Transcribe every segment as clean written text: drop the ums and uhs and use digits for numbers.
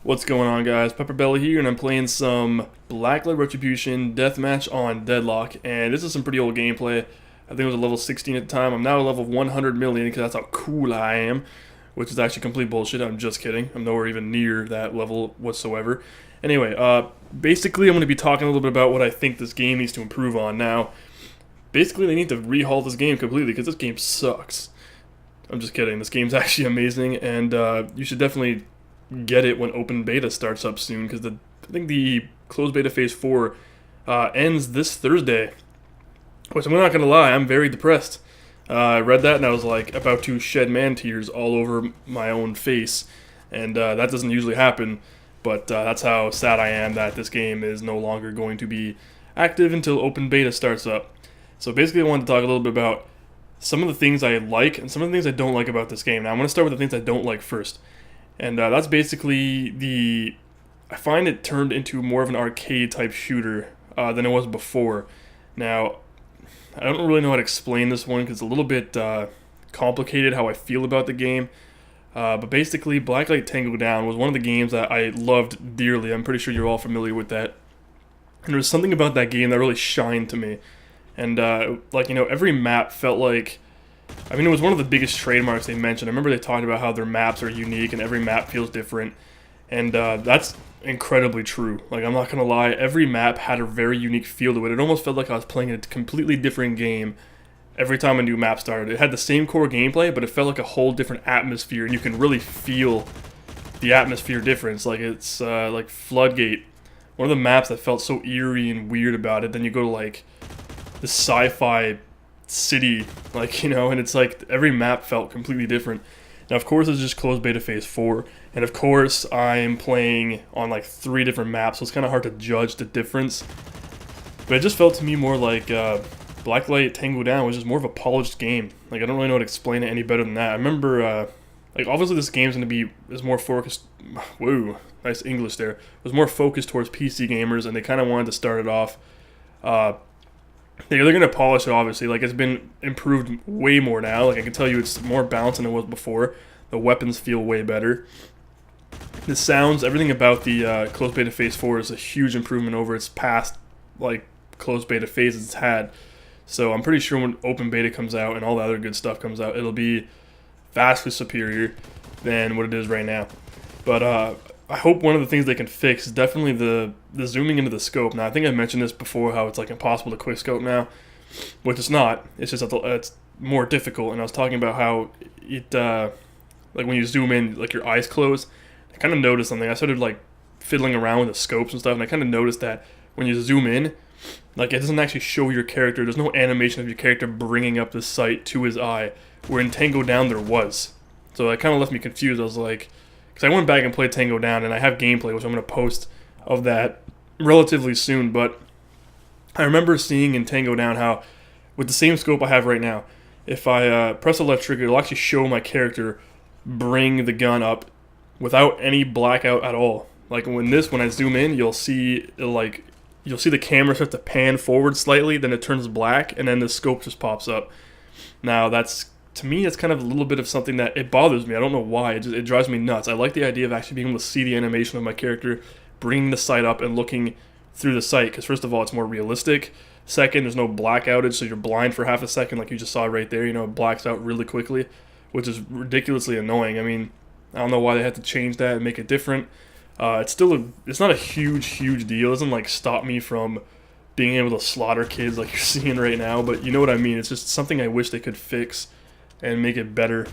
What's going on, guys? Pepperbelly here, and I'm playing some Blacklight Retribution Deathmatch on Deadlock, and this is some pretty old gameplay. I think it was a level 16 at the time. I'm now a level 100 million because that's how cool I am, which is actually complete bullshit. I'm just kidding. I'm nowhere even near that level whatsoever. Anyway, basically I'm going to be talking a little bit about what I think this game needs to improve on. Now, basically they need to rehaul this game completely because this game sucks. I'm just kidding. This game's actually amazing, and you should definitely get it when open beta starts up soon, because I think the closed beta phase 4 ends this Thursday, which I'm not gonna lie, I'm very depressed. I read that and I was like about to shed man tears all over my own face, and that doesn't usually happen, but that's how sad I am that this game is no longer going to be active until open beta starts up. So basically I wanted to talk a little bit about some of the things I like and some of the things I don't like about this game. Now I'm going to start with the things I don't like first. And that's basically I find it turned into more of an arcade type shooter than it was before. Now, I don't really know how to explain this one because it's a little bit complicated how I feel about the game. But basically, Blacklight Tango Down was one of the games that I loved dearly. I'm pretty sure you're all familiar with that. And there was something about that game that really shined to me. And, every map felt like, it was one of the biggest trademarks they mentioned. I remember they talked about how their maps are unique and every map feels different. And that's incredibly true. Like, I'm not going to lie, every map had a very unique feel to it. It almost felt like I was playing a completely different game every time a new map started. It had the same core gameplay, but it felt like a whole different atmosphere, and you can really feel the atmosphere difference. Like, it's like Floodgate, one of the maps that felt so eerie and weird about it. Then you go to, like, this sci-fi city, and it's like every map felt completely different. Now, of course, it's just closed beta phase 4, and of course, I'm playing on like 3 different maps, so it's kind of hard to judge the difference. But it just felt to me more like Blacklight Tango Down was just more of a polished game. Like, I don't really know how to explain it any better than that. I remember, obviously this game's is more focused. Whoa, nice English there. It was more focused towards PC gamers, and they kind of wanted to start it off. They're going to polish it, obviously. Like, it's been improved way more now. Like, I can tell you it's more balanced than it was before. The weapons feel way better. The sounds, everything about the closed beta phase 4 is a huge improvement over its past, closed beta phases it's had. So I'm pretty sure when open beta comes out and all the other good stuff comes out, it'll be vastly superior than what it is right now. But I hope one of the things they can fix is definitely the zooming into the scope. Now, I think I mentioned this before, how it's like impossible to quick scope now, which it's not. It's just that it's more difficult. And I was talking about how it, when you zoom in, like your eyes close. I kind of noticed something. I started fiddling around with the scopes and stuff, and I kind of noticed that when you zoom in, it doesn't actually show your character. There's no animation of your character bringing up the sight to his eye, where in Tango Down there was. So that kind of left me confused. I was like, because I went back and played Tango Down, and I have gameplay, which I'm going to post of that relatively soon, but I remember seeing in Tango Down how, with the same scope I have right now, if I press the left trigger, it'll actually show my character bring the gun up without any blackout at all. Like, when I zoom in, you'll see the camera start to pan forward slightly, then it turns black, and then the scope just pops up. Now, to me, it's kind of a little bit of something that it bothers me. I don't know why. It drives me nuts. I like the idea of actually being able to see the animation of my character bringing the sight up and looking through the sight, because first of all, it's more realistic. Second, there's no black outage, so you're blind for half a second like you just saw right there. It blacks out really quickly, which is ridiculously annoying. I don't know why they had to change that and make it different. It's not a huge deal. It doesn't stop me from being able to slaughter kids like you're seeing right now, but you know what I mean. It's just something I wish they could fix and make it better.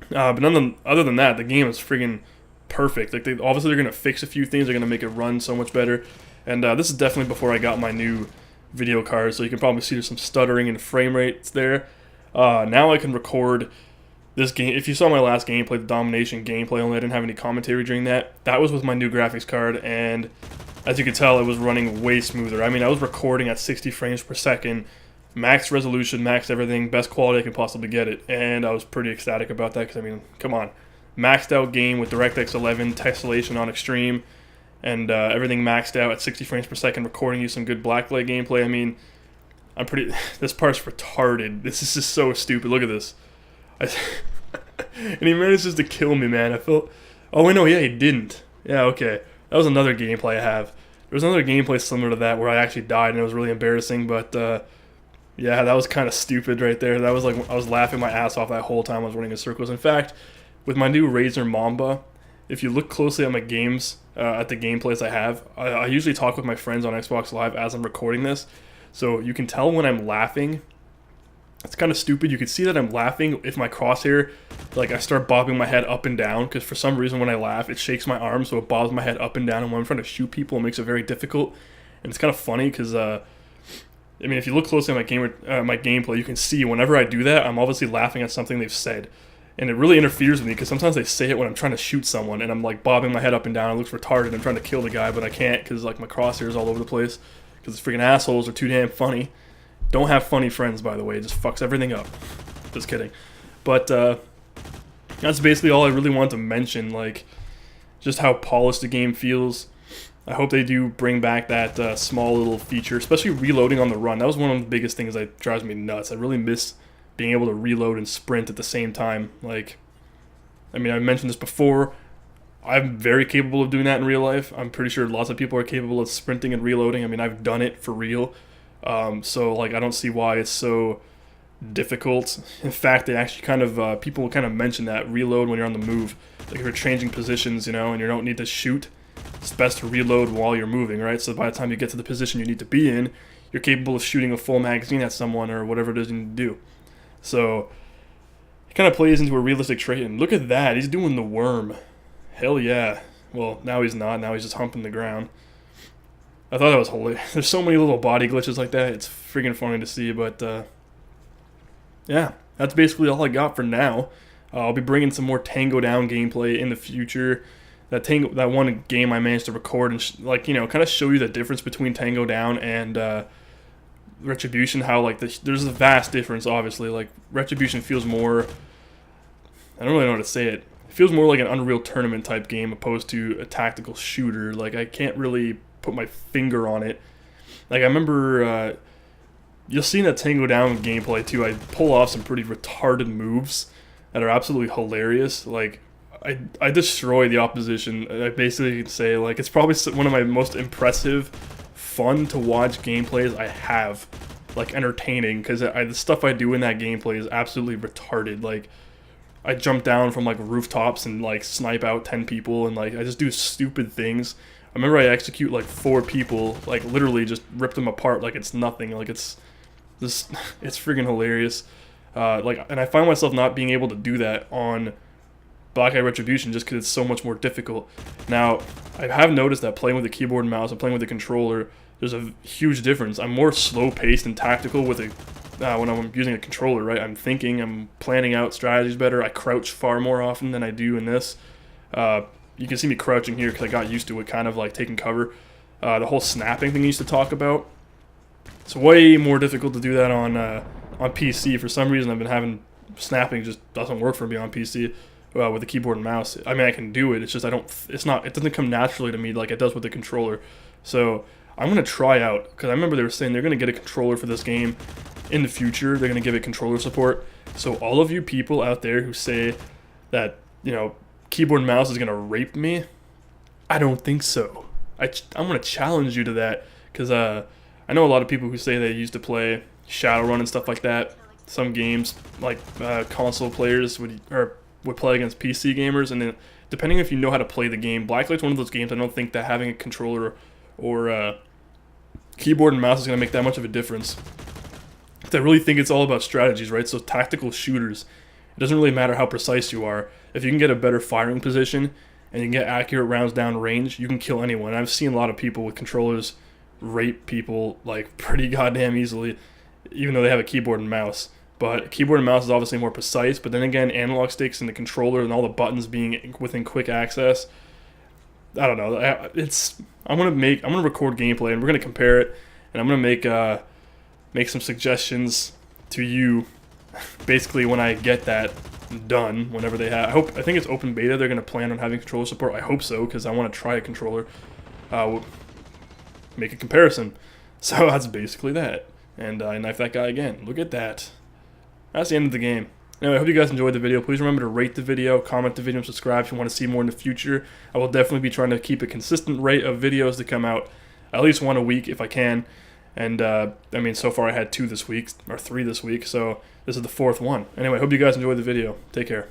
But other than that, the game is friggin' perfect. Obviously they're gonna fix a few things. They're gonna make it run so much better. And this is definitely before I got my new video card, so you can probably see there's some stuttering and frame rates there. Now I can record this game. If you saw my last gameplay, the Domination gameplay, only I didn't have any commentary during that. That was with my new graphics card, and as you can tell, it was running way smoother. I was recording at 60 frames per second, max resolution, max everything, best quality I can possibly get it, and I was pretty ecstatic about that because, come on. Maxed out game with DirectX 11, tessellation on extreme, and everything maxed out at 60 frames per second, recording you some good Blacklight gameplay. This part's retarded. This is just so stupid. Look at this. And he manages to kill me, man. I felt... Oh, wait, no, yeah, he didn't. Yeah, okay. That was another gameplay I have. There was another gameplay similar to that where I actually died and it was really embarrassing, but yeah, that was kind of stupid right there. That was like, I was laughing my ass off that whole time I was running in circles. In fact, with my new Razer Mamba, if you look closely at my games, at the gameplays I have, I usually talk with my friends on Xbox Live as I'm recording this. So you can tell when I'm laughing. It's kind of stupid. You can see that I'm laughing if my crosshair, like I start bobbing my head up and down, because for some reason when I laugh, it shakes my arm, so it bobs my head up and down, and when I'm trying to shoot people, it makes it very difficult. And it's kind of funny, because, I mean, if you look closely at my gameplay, you can see whenever I do that, I'm obviously laughing at something they've said. And it really interferes with me, because sometimes they say it when I'm trying to shoot someone, and I'm like bobbing my head up and down, it looks retarded, I'm trying to kill the guy, but I can't, because like my crosshair's all over the place, because freaking assholes are too damn funny. Don't have funny friends, by the way. It just fucks everything up. Just kidding. But that's basically all I really wanted to mention. Like, just how polished the game feels. I hope they do bring back that small little feature, especially reloading on the run. That was one of the biggest things that drives me nuts. I really miss being able to reload and sprint at the same time. Like, I mean, I mentioned this before. I'm very capable of doing that in real life. I'm pretty sure lots of people are capable of sprinting and reloading. I mean, I've done it for real. So like I don't see why it's so difficult. In fact, they actually kind of people kind of mention that reload when you're on the move. Like if you're changing positions, you know, and you don't need to shoot, it's best to reload while you're moving, right? So by the time you get to the position you need to be in, you're capable of shooting a full magazine at someone or whatever it is you need to do. So it kind of plays into a realistic trait. And look at that, he's doing the worm. Hell yeah. Well, now he's not. Now he's just humping the ground. I thought that was hilarious. There's so many little body glitches like that. It's freaking funny to see, but yeah, that's basically all I got for now. I'll be bringing some more Tango Down gameplay in the future. That one game I managed to record and like, you know, kind of show you the difference between Tango Down and Retribution. How like there's a vast difference. Obviously, like Retribution feels more. I don't really know how to say it. It feels more like an Unreal Tournament type game opposed to a tactical shooter. Like I can't really put my finger on it. Like I remember, you'll see in that Tango Down gameplay too, I pull off some pretty retarded moves that are absolutely hilarious. Like I destroy the opposition. I basically say like it's probably one of my most impressive, fun to watch gameplays I have. Like entertaining, because the stuff I do in that gameplay is absolutely retarded. Like I jump down from like rooftops and like snipe out 10 people, and like I just do stupid things. I remember I execute like 4 people, like literally just rip them apart like it's nothing. Like it's just, it's freaking hilarious. And I find myself not being able to do that on Blacklight Retribution just because it's so much more difficult. Now, I have noticed that playing with the keyboard and mouse and playing with the controller, there's a huge difference. I'm more slow-paced and tactical with when I'm using a controller, right? I'm thinking, I'm planning out strategies better. I crouch far more often than I do in this. You can see me crouching here because I got used to it, kind of like taking cover. The whole snapping thing I used to talk about. It's way more difficult to do that on PC. For some reason, I've been having snapping just doesn't work for me on PC with the keyboard and mouse. I mean, I can do it. It's just it doesn't come naturally to me like it does with the controller. So I'm gonna try out, because I remember they were saying they're gonna get a controller for this game in the future. They're gonna give it controller support. So all of you people out there who say that, you know, keyboard and mouse is gonna rape me, I don't think so. I'm gonna challenge you to that, because I know a lot of people who say they used to play Shadowrun and stuff like that. Some games, like console players would play against PC gamers, and then depending if you know how to play the game, Blacklight's one of those games I don't think that having a controller or keyboard and mouse is gonna make that much of a difference. I really think it's all about strategies, right? So tactical shooters, it doesn't really matter how precise you are. If you can get a better firing position and you can get accurate rounds down range, you can kill anyone. I've seen a lot of people with controllers rape people like pretty goddamn easily, even though they have a keyboard and mouse. But keyboard and mouse is obviously more precise, but then again, analog sticks and the controller and all the buttons being within quick access, I don't know. I'm gonna record gameplay and we're gonna compare it, and I'm gonna make some suggestions to you basically when I get that done, whenever they have. I think it's open beta. They're gonna plan on having controller support. I hope so, because I want to try a controller. Make a comparison. So that's basically that. And I knife that guy again. Look at that. That's the end of the game. Anyway, I hope you guys enjoyed the video. Please remember to rate the video, comment the video, and subscribe if you want to see more in the future. I will definitely be trying to keep a consistent rate of videos to come out, at least one a week if I can. And, I mean, so far I had 2 this week, or 3 this week, so this is the 4th one. Anyway, hope you guys enjoyed the video. Take care.